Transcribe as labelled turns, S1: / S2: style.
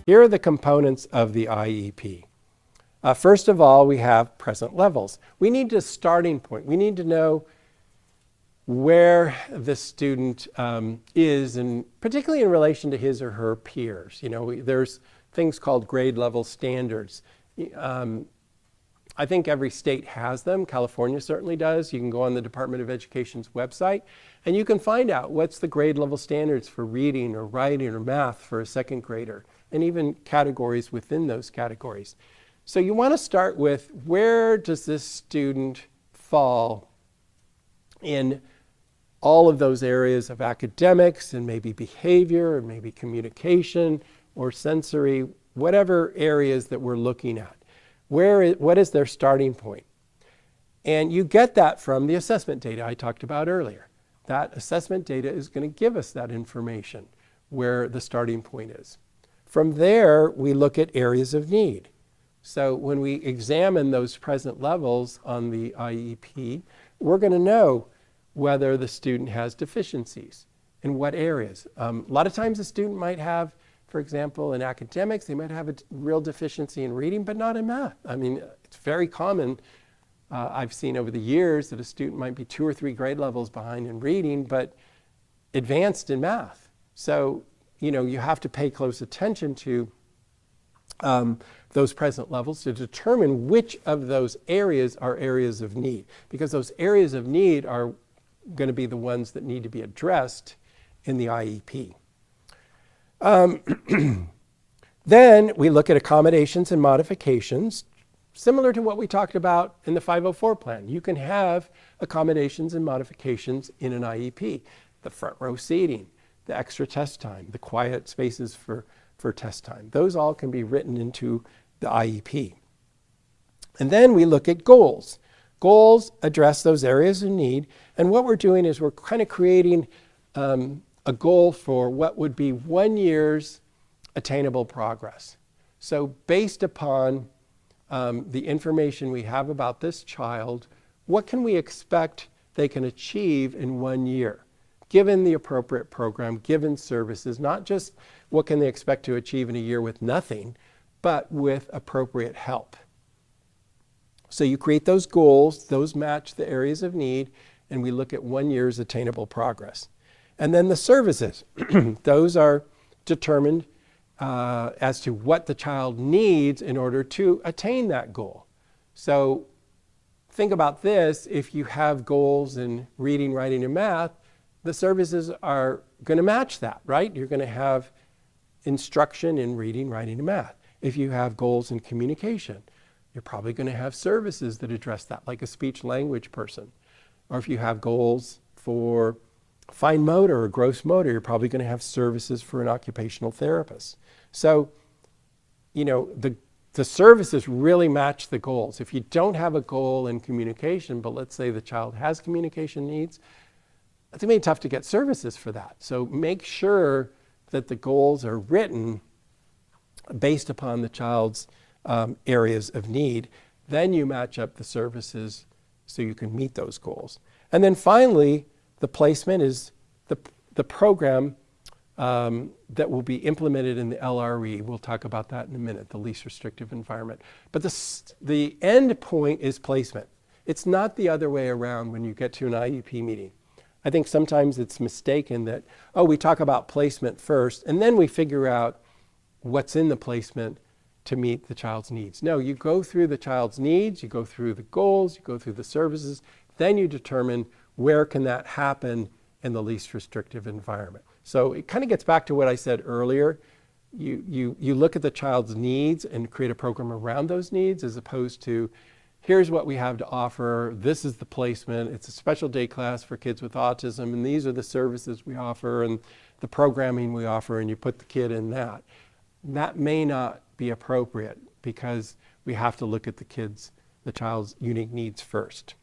S1: Here are the components of the IEP. First of all, we have present levels. We need a starting point. We need to know where the student is, and particularly in relation to his or her peers. You know, there's things called grade level standards. I think every state has them. California certainly does. You can go on the Department of Education's website and you can find out what's the grade level standards for reading or writing or math for a second grader, and even categories within those categories. So you want to start with, where does this student fall in all of those areas of academics and maybe behavior and maybe communication or sensory, whatever areas that we're looking at. What is their starting point? And you get that from the assessment data I talked about earlier. That assessment data is going to give us that information, where the starting point is. From there, we look at areas of need. So when we examine those present levels on the IEP, we're going to know whether the student has deficiencies, in what areas. A lot of times a student might have, for example, in academics, they might have a real deficiency in reading, but not in math. I mean, it's very common. I've seen over the years that a student might be 2 or 3 grade levels behind in reading, but advanced in math. So, you know, you have to pay close attention to those present levels to determine which of those areas are areas of need, because those areas of need are going to be the ones that need to be addressed in the IEP. Then we look at accommodations and modifications, similar to what we talked about in the 504 plan. You can have accommodations and modifications in an IEP. The front row seating, the extra test time, the quiet spaces for test time. Those all can be written into the IEP. And then we look at goals. Goals address those areas of need, and what we're doing is we're kind of creating a goal for what would be 1 year's attainable progress. So based upon the information we have about this child, what can we expect they can achieve in 1 year, given the appropriate program, given services, not just what can they expect to achieve in a year with nothing, but with appropriate help. So you create those goals, those match the areas of need, and we look at 1 year's attainable progress. And then the services, those are determined as to what the child needs in order to attain that goal. So think about this: if you have goals in reading, writing, and math, the services are going to match that, right? You're going to have instruction in reading, writing, and math. If you have goals in communication, you're probably going to have services that address that, like a speech language person. Or if you have goals for fine motor or gross motor, you're probably going to have services for an occupational therapist. So, you know, the services really match the goals. If you don't have a goal in communication, but let's say the child has communication needs, it's going to be tough to get services for that. So make sure that the goals are written based upon the child's areas of need. Then you match up the services so you can meet those goals. And then finally, the placement is the program that will be implemented in the LRE. We'll talk about that in a minute, the least restrictive environment. But the end point is placement. It's not the other way around when you get to an IEP meeting. I think sometimes it's mistaken that, oh, we talk about placement first, and then we figure out what's in the placement to meet the child's needs. No, you go through the child's needs, you go through the goals, you go through the services, then you determine where can that happen in the least restrictive environment. So it kind of gets back to what I said earlier. You look at the child's needs and create a program around those needs, as opposed to, here's what we have to offer, this is the placement, it's a special day class for kids with autism, and these are the services we offer and the programming we offer, and you put the kid in that. That may not be appropriate, because we have to look at the child's unique needs first.